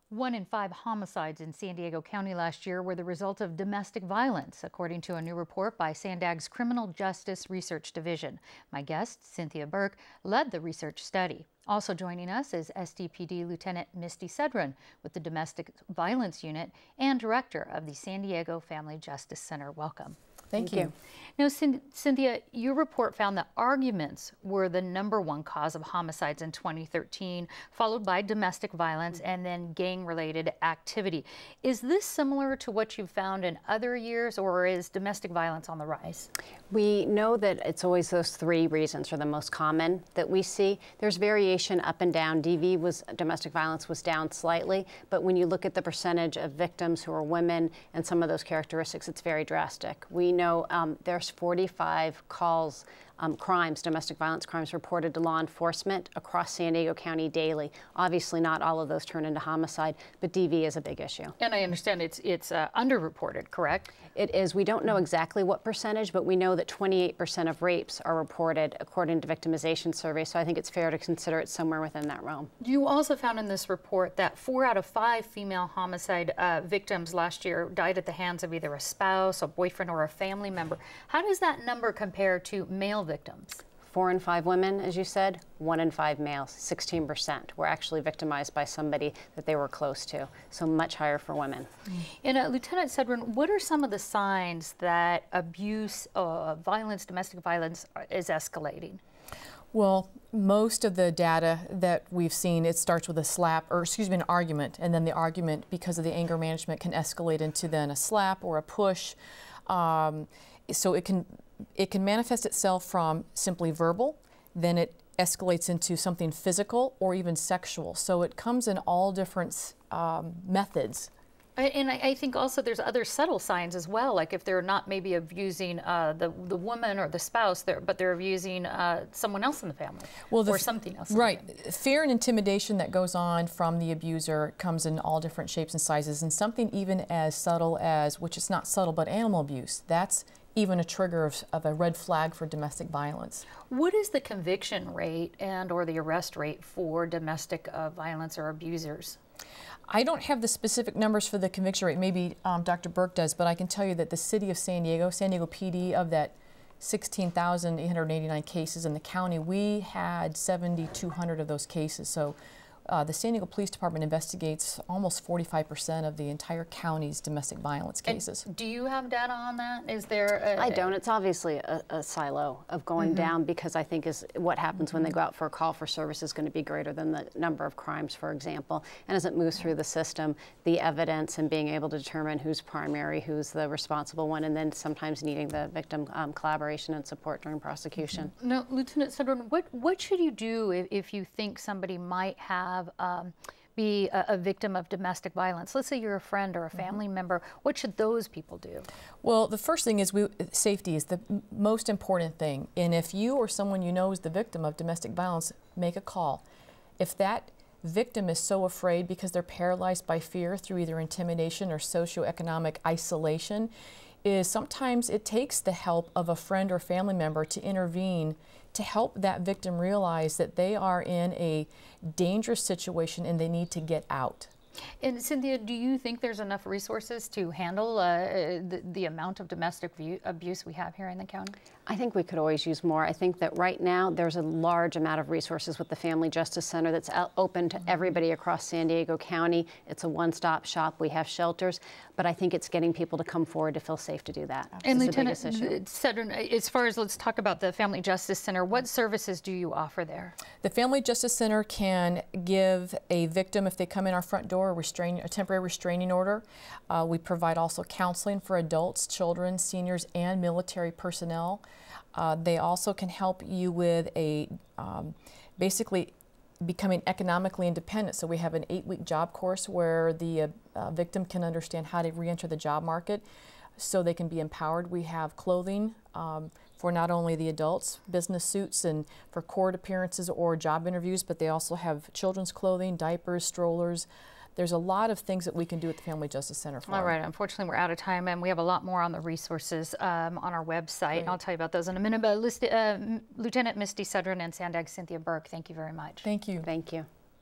1 in 5 homicides in San Diego County last year were the result of domestic violence, according to a new report by SANDAG's Criminal Justice Research Division. My guest, Cynthia Burke, led the research study. Also joining us is SDPD Lieutenant Misty Sedran with the Domestic Violence Unit and Director of the San Diego Family Justice Center. Welcome. Thank you. Now, Cynthia, your report found that arguments were the #1 cause of homicides in 2013, followed by domestic violence and then gang-related activity. Is this similar to what you've found in other years, or is domestic violence on the rise? We know that it's always those three reasons are the most common that we see. There's variation up and down. Domestic violence was down slightly, but when you look at the percentage of victims who are women and some of those characteristics, it's very drastic. We know there's 45 calls, domestic violence crimes reported to law enforcement across San Diego County daily. Obviously, not all of those turn into homicide, but DV is a big issue. And I understand it's underreported, correct? It is. We don't know exactly what percentage, but we know that 28% of rapes are reported according to victimization surveys, so I think it's fair to consider it somewhere within that realm. You also found in this report that 4 out of 5 female homicide victims last year died at the hands of either a spouse, a boyfriend, or a family member. How does that number compare to male victims? 4 in 5 women, as you said, 1 in 5 males, 16% were actually victimized by somebody that they were close to, so much higher for women. And Lieutenant Sedran, what are some of the signs that abuse, domestic violence is escalating? Well, most of the data that we've seen, it starts with an argument, and then the argument, because of the anger management, can escalate into then a slap or a push. So it can manifest itself from simply verbal, then it escalates into something physical or even sexual. So it comes in all different methods. And I think also there's other subtle signs as well, like if they're not maybe abusing the woman or the spouse, but they're abusing someone else in the family, or something else. Right. Fear and intimidation that goes on from the abuser comes in all different shapes and sizes, and something even as subtle as, which is not subtle, but animal abuse. That's even a trigger of a red flag for domestic violence. What is the conviction rate or the arrest rate for domestic violence or abusers? I don't have the specific numbers for the conviction rate. Maybe Dr. Burke does, but I can tell you that the city of San Diego PD, of that 16,889 cases in the county, we had 7,200 of those cases. So the San Diego Police Department investigates almost 45% of the entire county's domestic violence cases. And do you have data on that? Is there I don't. It's obviously a silo of going down, because I think what happens when they go out for a call for service is going to be greater than the number of crimes, for example. And as it moves through the system, the evidence and being able to determine who's primary, who's the responsible one, and then sometimes needing the victim collaboration and support during prosecution. Now, Lieutenant Sedran, what should you do if you think somebody might be a victim of domestic violence? Let's say you're a friend or a family member. What should those people do? Well, the first thing is safety is the most important thing. And if you or someone you know is the victim of domestic violence, make a call. If that victim is so afraid because they're paralyzed by fear through either intimidation or socioeconomic isolation, sometimes it takes the help of a friend or family member to intervene to help that victim realize that they are in a dangerous situation and they need to get out. And Cynthia, do you think there's enough resources to handle the amount of domestic abuse we have here in the county? I think we could always use more. I think that right now there's a large amount of resources with the Family Justice Center that's open to everybody across San Diego County. It's a one-stop shop. We have shelters, but I think it's getting people to come forward to feel safe to do that. And Lieutenant Sedran, as far as, let's talk about the Family Justice Center, what services do you offer there? The Family Justice Center can give a victim, if they come in our front door, a temporary restraining order. We provide also counseling for adults, children, seniors, and military personnel. They also can help you with basically becoming economically independent. So we have an 8-week job course where the victim can understand how to re-enter the job market so they can be empowered. We have clothing for not only the adults, business suits and for court appearances or job interviews, but they also have children's clothing, diapers, strollers. There's a lot of things that we can do at the Family Justice Center for. All right, unfortunately we're out of time, and we have a lot more on the resources on our website, and I'll tell you about those in a minute. But Lieutenant Misty Sedran and SANDAG Cynthia Burke, thank you very much. Thank you. Thank you.